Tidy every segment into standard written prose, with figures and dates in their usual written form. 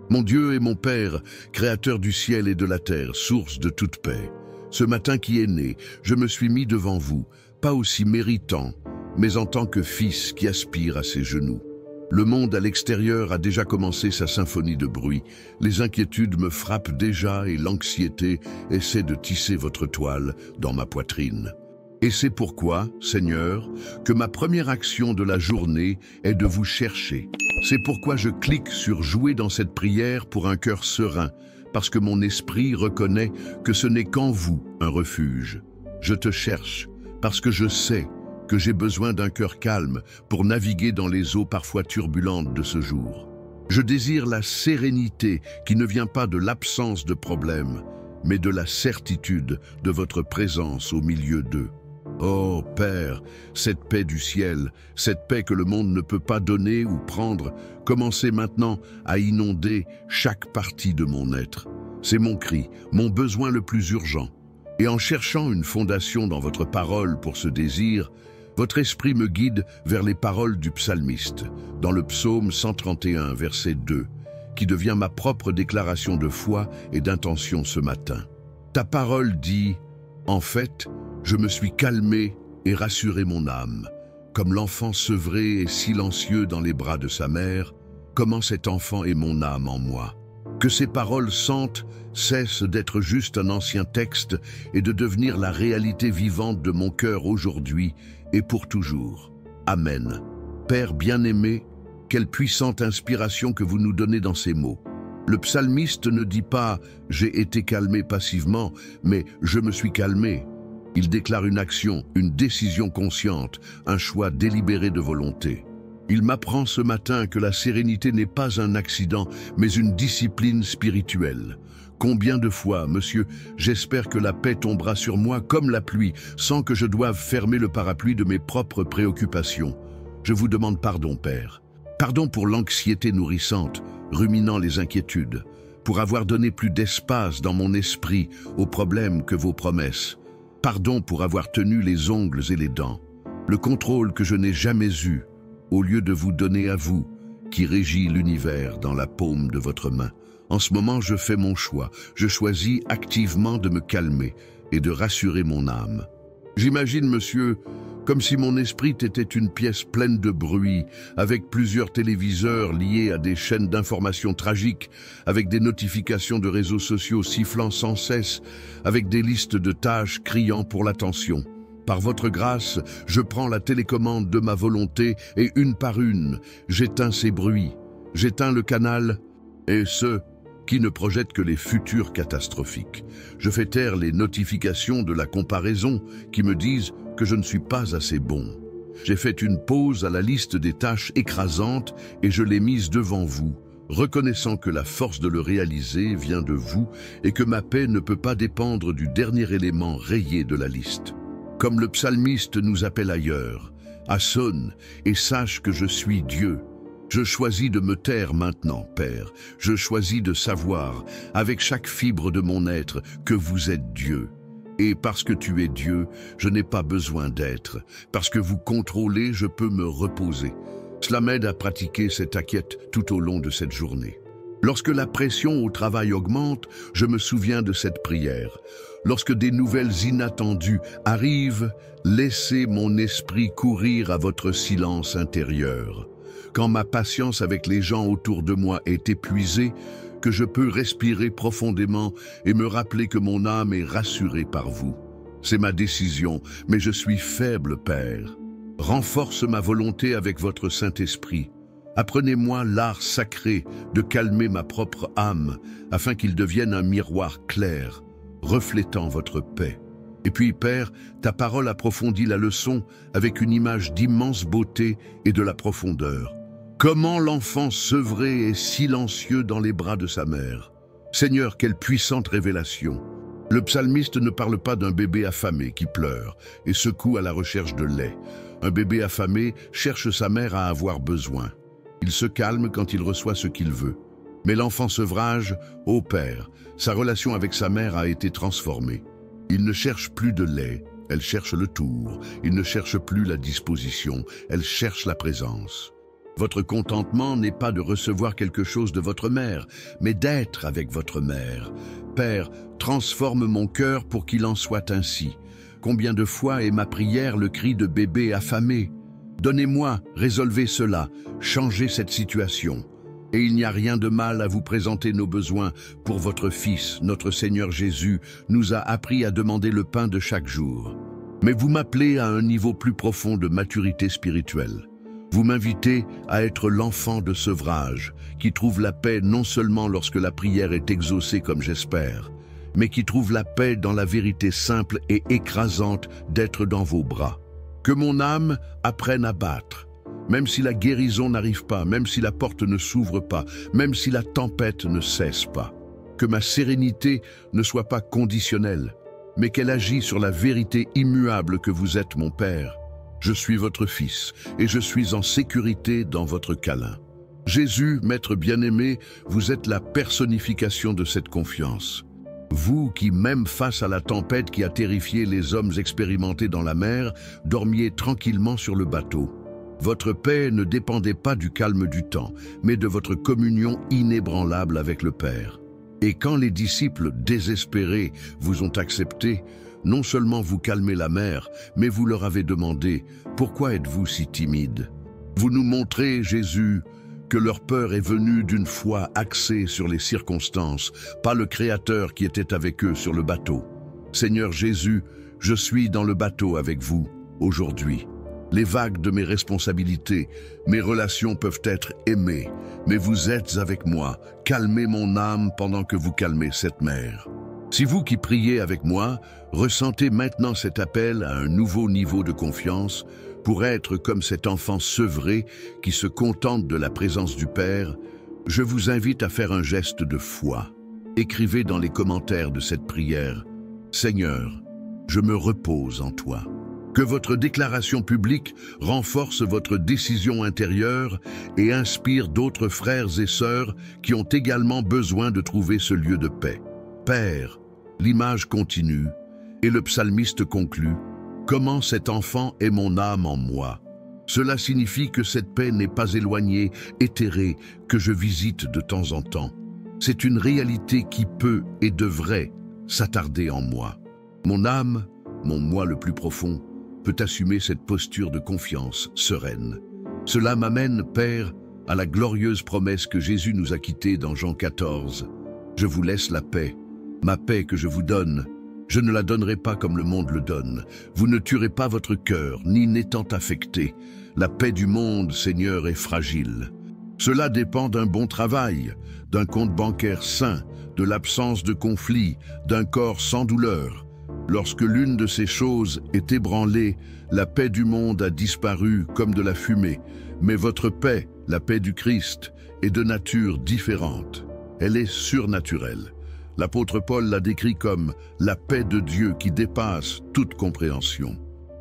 Mon Dieu et mon Père, créateur du ciel et de la terre, source de toute paix, ce matin qui est né, je me suis mis devant vous, pas aussi méritant, mais en tant que fils qui aspire à ses genoux. Le monde à l'extérieur a déjà commencé sa symphonie de bruit. Les inquiétudes me frappent déjà et l'anxiété essaie de tisser votre toile dans ma poitrine. Et c'est pourquoi, Seigneur, que ma première action de la journée est de vous chercher. C'est pourquoi je clique sur jouer dans cette prière pour un cœur serein, parce que mon esprit reconnaît que ce n'est qu'en vous un refuge. Je te cherche, parce que je sais que j'ai besoin d'un cœur calme pour naviguer dans les eaux parfois turbulentes de ce jour. Je désire la sérénité qui ne vient pas de l'absence de problèmes, mais de la certitude de votre présence au milieu d'eux. Oh Père, cette paix du ciel, cette paix que le monde ne peut pas donner ou prendre, commencez maintenant à inonder chaque partie de mon être. C'est mon cri, mon besoin le plus urgent. Et en cherchant une fondation dans votre parole pour ce désir, votre esprit me guide vers les paroles du psalmiste, dans le psaume 131, verset 2, qui devient ma propre déclaration de foi et d'intention ce matin. Ta parole dit, « En fait, je me suis calmé et rassuré mon âme. Comme l'enfant sevré et silencieux dans les bras de sa mère, comment cet enfant est mon âme en moi. Que ces paroles saintes cessent d'être juste un ancien texte et de devenir la réalité vivante de mon cœur aujourd'hui et pour toujours. Amen. Père bien-aimé, quelle puissante inspiration que vous nous donnez dans ces mots. Le psalmiste ne dit pas « j'ai été calmé passivement », mais « je me suis calmé ». Il déclare une action, une décision consciente, un choix délibéré de volonté. Il m'apprend ce matin que la sérénité n'est pas un accident, mais une discipline spirituelle. Combien de fois, monsieur, j'espère que la paix tombera sur moi comme la pluie, sans que je doive fermer le parapluie de mes propres préoccupations. Je vous demande pardon, Père. Pardon pour l'anxiété nourrissante, ruminant les inquiétudes, pour avoir donné plus d'espace dans mon esprit aux problèmes que vos promesses. Pardon pour avoir tenu les ongles et les dents, le contrôle que je n'ai jamais eu, au lieu de vous donner à vous, qui régit l'univers dans la paume de votre main. En ce moment, je fais mon choix. Je choisis activement de me calmer et de rassurer mon âme. J'imagine, monsieur, comme si mon esprit était une pièce pleine de bruit, avec plusieurs téléviseurs liés à des chaînes d'informations tragiques, avec des notifications de réseaux sociaux sifflant sans cesse, avec des listes de tâches criant pour l'attention. Par votre grâce, je prends la télécommande de ma volonté et une par une, j'éteins ces bruits, j'éteins le canal et ceux qui ne projettent que les futurs catastrophiques. Je fais taire les notifications de la comparaison qui me disent que je ne suis pas assez bon. J'ai fait une pause à la liste des tâches écrasantes et je l'ai mise devant vous, reconnaissant que la force de le réaliser vient de vous et que ma paix ne peut pas dépendre du dernier élément rayé de la liste. Comme le psalmiste nous appelle ailleurs, « Assonne et sache que je suis Dieu ». Je choisis de me taire maintenant, Père. Je choisis de savoir, avec chaque fibre de mon être, que vous êtes Dieu. Et parce que tu es Dieu, je n'ai pas besoin d'être. Parce que vous contrôlez, je peux me reposer. Cela m'aide à pratiquer cette acquiette tout au long de cette journée. Lorsque la pression au travail augmente, je me souviens de cette prière. Lorsque des nouvelles inattendues arrivent, laissez mon esprit courir à votre silence intérieur. Quand ma patience avec les gens autour de moi est épuisée, que je peux respirer profondément et me rappeler que mon âme est rassurée par vous. C'est ma décision, mais je suis faible, Père. Renforce ma volonté avec votre Saint-Esprit. Apprenez-moi l'art sacré de calmer ma propre âme, afin qu'il devienne un miroir clair, reflétant votre paix. Et puis, Père, ta parole approfondit la leçon avec une image d'immense beauté et de la profondeur. Comment l'enfant sevré est silencieux dans les bras de sa mère. Seigneur, quelle puissante révélation. Le psalmiste ne parle pas d'un bébé affamé qui pleure et secoue à la recherche de lait. Un bébé affamé cherche sa mère à avoir besoin. Il se calme quand il reçoit ce qu'il veut. Mais l'enfant sevrage, ô Père, sa relation avec sa mère a été transformée. Il ne cherche plus de lait, elle cherche le tour. Il ne cherche plus la disposition, elle cherche la présence. Votre contentement n'est pas de recevoir quelque chose de votre mère, mais d'être avec votre mère. Père, transforme mon cœur pour qu'il en soit ainsi. Combien de fois est ma prière le cri de bébé affamé? Donnez-moi, résolvez cela, changez cette situation. Et il n'y a rien de mal à vous présenter nos besoins pour votre Fils, notre Seigneur Jésus, nous a appris à demander le pain de chaque jour. Mais vous m'appelez à un niveau plus profond de maturité spirituelle. Vous m'invitez à être l'enfant de sevrage, qui trouve la paix non seulement lorsque la prière est exaucée comme j'espère, mais qui trouve la paix dans la vérité simple et écrasante d'être dans vos bras. Que mon âme apprenne à battre, même si la guérison n'arrive pas, même si la porte ne s'ouvre pas, même si la tempête ne cesse pas. Que ma sérénité ne soit pas conditionnelle, mais qu'elle agisse sur la vérité immuable que vous êtes mon Père. Je suis votre Fils, et je suis en sécurité dans votre câlin. Jésus, Maître bien-aimé, vous êtes la personnification de cette confiance. Vous qui, même face à la tempête qui a terrifié les hommes expérimentés dans la mer, dormiez tranquillement sur le bateau. Votre paix ne dépendait pas du calme du temps, mais de votre communion inébranlable avec le Père. Et quand les disciples désespérés vous ont accepté, non seulement vous calmez la mer, mais vous leur avez demandé « Pourquoi êtes-vous si timide ?» Vous nous montrez, Jésus, que leur peur est venue d'une foi axée sur les circonstances, pas le Créateur qui était avec eux sur le bateau. Seigneur Jésus, je suis dans le bateau avec vous, aujourd'hui. Les vagues de mes responsabilités, mes relations peuvent être aimées, mais vous êtes avec moi. Calmez mon âme pendant que vous calmez cette mer. Si vous qui priez avec moi, ressentez maintenant cet appel à un nouveau niveau de confiance pour être comme cet enfant sevré qui se contente de la présence du Père, je vous invite à faire un geste de foi. Écrivez dans les commentaires de cette prière « Seigneur, je me repose en toi ». Que votre déclaration publique renforce votre décision intérieure et inspire d'autres frères et sœurs qui ont également besoin de trouver ce lieu de paix. Père, l'image continue et le psalmiste conclut « Comment cet enfant est mon âme en moi ?» Cela signifie que cette paix n'est pas éloignée, éthérée, que je visite de temps en temps. C'est une réalité qui peut et devrait s'attarder en moi. Mon âme, mon moi le plus profond, peut assumer cette posture de confiance sereine. Cela m'amène, Père, à la glorieuse promesse que Jésus nous a quittée dans Jean 14. « Je vous laisse la paix, ma paix que je vous donne. Je ne la donnerai pas comme le monde le donne. Vous ne tuerez pas votre cœur, ni n'étant affecté. La paix du monde, Seigneur, est fragile. Cela dépend d'un bon travail, d'un compte bancaire sain, de l'absence de conflit, d'un corps sans douleur. Lorsque l'une de ces choses est ébranlée, la paix du monde a disparu comme de la fumée. Mais votre paix, la paix du Christ, est de nature différente. Elle est surnaturelle. L'apôtre Paul l'a décrit comme la paix de Dieu qui dépasse toute compréhension.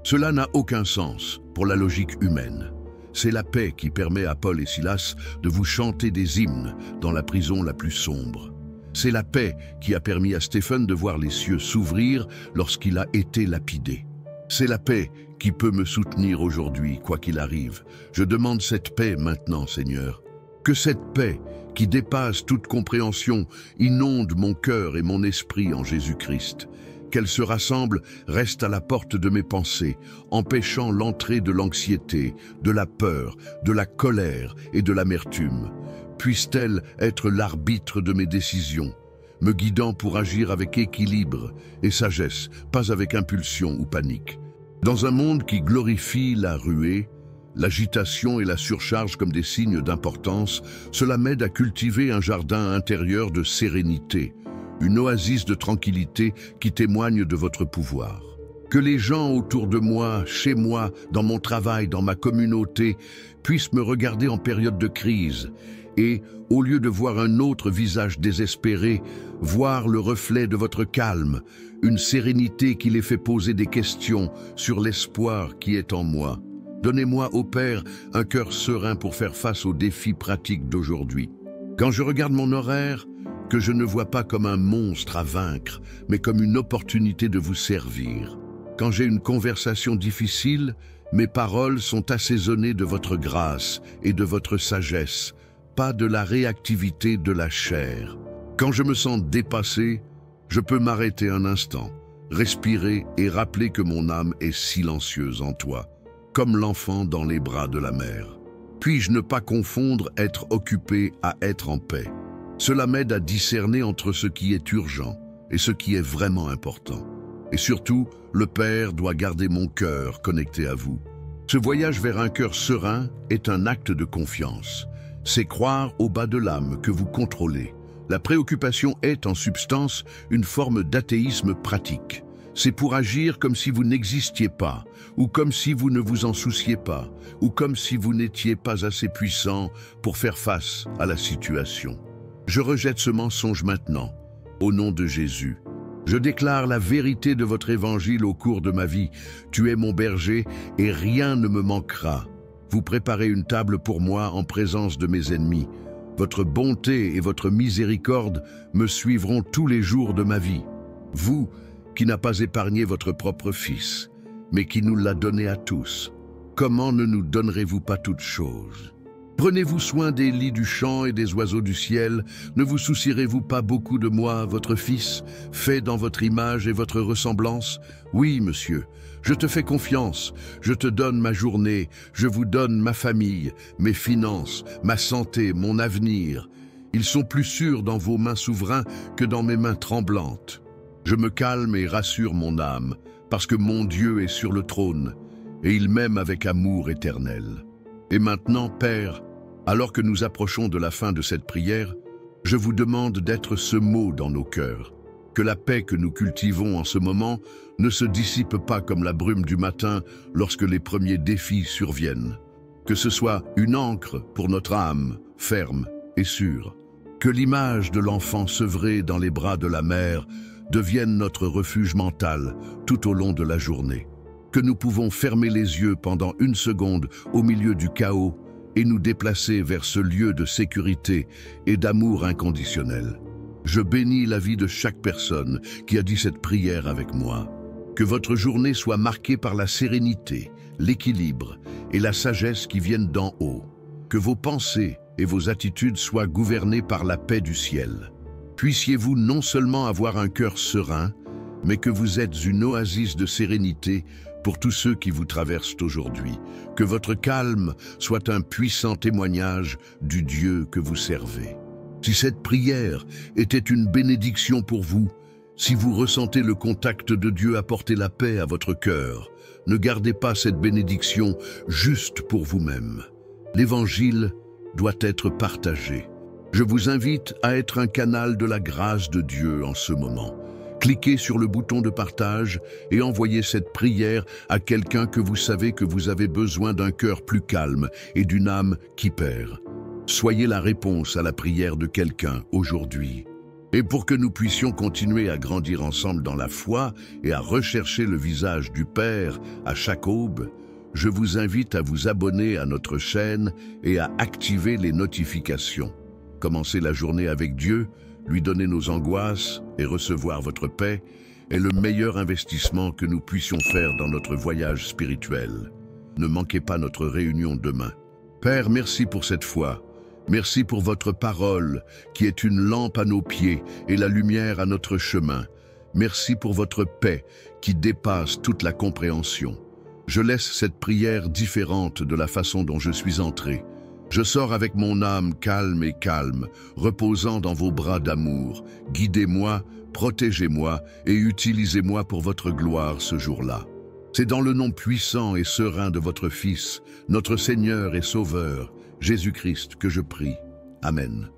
Cela n'a aucun sens pour la logique humaine. C'est la paix qui permet à Paul et Silas de vous chanter des hymnes dans la prison la plus sombre. C'est la paix qui a permis à Stéphane de voir les cieux s'ouvrir lorsqu'il a été lapidé. C'est la paix qui peut me soutenir aujourd'hui, quoi qu'il arrive. Je demande cette paix maintenant, Seigneur. Que cette paix, qui dépasse toute compréhension, inonde mon cœur et mon esprit en Jésus-Christ. Qu'elle se rassemble, reste à la porte de mes pensées, empêchant l'entrée de l'anxiété, de la peur, de la colère et de l'amertume. Puisse-t-elle être l'arbitre de mes décisions, me guidant pour agir avec équilibre et sagesse, pas avec impulsion ou panique. Dans un monde qui glorifie la ruée, l'agitation et la surcharge comme des signes d'importance, cela m'aide à cultiver un jardin intérieur de sérénité, une oasis de tranquillité qui témoigne de votre pouvoir. Que les gens autour de moi, chez moi, dans mon travail, dans ma communauté, puissent me regarder en période de crise et, au lieu de voir un autre visage désespéré, voir le reflet de votre calme, une sérénité qui les fait poser des questions sur l'espoir qui est en moi. Donnez-moi, ô Père, un cœur serein pour faire face aux défis pratiques d'aujourd'hui. Quand je regarde mon horaire, que je ne vois pas comme un monstre à vaincre, mais comme une opportunité de vous servir. Quand j'ai une conversation difficile, Mes paroles sont assaisonnées de votre grâce et de votre sagesse, pas de la réactivité de la chair. Quand je me sens dépassé, je peux m'arrêter un instant, respirer et rappeler que mon âme est silencieuse en toi, comme l'enfant dans les bras de la mère. Puis-je ne pas confondre être occupé à être en paix? Cela m'aide à discerner entre ce qui est urgent et ce qui est vraiment important. Et surtout, le Père doit garder mon cœur connecté à vous. Ce voyage vers un cœur serein est un acte de confiance. C'est croire au bas de l'âme que vous contrôlez. La préoccupation est, en substance, une forme d'athéisme pratique. C'est pour agir comme si vous n'existiez pas, ou comme si vous ne vous en souciez pas, ou comme si vous n'étiez pas assez puissant pour faire face à la situation. Je rejette ce mensonge maintenant, au nom de Jésus. Je déclare la vérité de votre évangile au cours de ma vie. Tu es mon berger et rien ne me manquera. Vous préparez une table pour moi en présence de mes ennemis. Votre bonté et votre miséricorde me suivront tous les jours de ma vie. Vous, qui n'a pas épargné votre propre Fils, mais qui nous l'a donné à tous, comment ne nous donnerez-vous pas toutes choses? Prenez-vous soin des lits du champ et des oiseaux du ciel. Ne vous soucierez-vous pas beaucoup de moi, votre Fils, fait dans votre image et votre ressemblance? Oui, monsieur, je te fais confiance. Je te donne ma journée, je vous donne ma famille, mes finances, ma santé, mon avenir. Ils sont plus sûrs dans vos mains souverains que dans mes mains tremblantes. Je me calme et rassure mon âme, parce que mon Dieu est sur le trône, et il m'aime avec amour éternel. Et maintenant, Père, alors que nous approchons de la fin de cette prière, je vous demande d'être ce mot dans nos cœurs, que la paix que nous cultivons en ce moment ne se dissipe pas comme la brume du matin lorsque les premiers défis surviennent, que ce soit une ancre pour notre âme, ferme et sûre, que l'image de l'enfant sevré dans les bras de la mère devienne notre refuge mental tout au long de la journée, que nous pouvons fermer les yeux pendant une seconde au milieu du chaos et nous déplacer vers ce lieu de sécurité et d'amour inconditionnel. Je bénis la vie de chaque personne qui a dit cette prière avec moi. Que votre journée soit marquée par la sérénité, l'équilibre et la sagesse qui viennent d'en haut. Que vos pensées et vos attitudes soient gouvernées par la paix du ciel. Puissiez-vous non seulement avoir un cœur serein, mais que vous êtes une oasis de sérénité pour tous ceux qui vous traversent aujourd'hui. Que votre calme soit un puissant témoignage du Dieu que vous servez. Si cette prière était une bénédiction pour vous, si vous ressentez le contact de Dieu apporter la paix à votre cœur, ne gardez pas cette bénédiction juste pour vous-même. L'Évangile doit être partagé. Je vous invite à être un canal de la grâce de Dieu en ce moment. Cliquez sur le bouton de partage et envoyez cette prière à quelqu'un que vous savez que vous avez besoin d'un cœur plus calme et d'une âme qui perd. Soyez la réponse à la prière de quelqu'un aujourd'hui. Et pour que nous puissions continuer à grandir ensemble dans la foi et à rechercher le visage du Père à chaque aube, je vous invite à vous abonner à notre chaîne et à activer les notifications. Commencer la journée avec Dieu, lui donner nos angoisses et recevoir votre paix est le meilleur investissement que nous puissions faire dans notre voyage spirituel. Ne manquez pas notre réunion demain. Père, merci pour cette foi. Merci pour votre parole qui est une lampe à nos pieds et la lumière à notre chemin. Merci pour votre paix qui dépasse toute la compréhension. Je laisse cette prière différente de la façon dont je suis entré. Je sors avec mon âme calme, reposant dans vos bras d'amour. Guidez-moi, protégez-moi et utilisez-moi pour votre gloire ce jour-là. C'est dans le nom puissant et serein de votre Fils, notre Seigneur et Sauveur, Jésus-Christ, que je prie. Amen.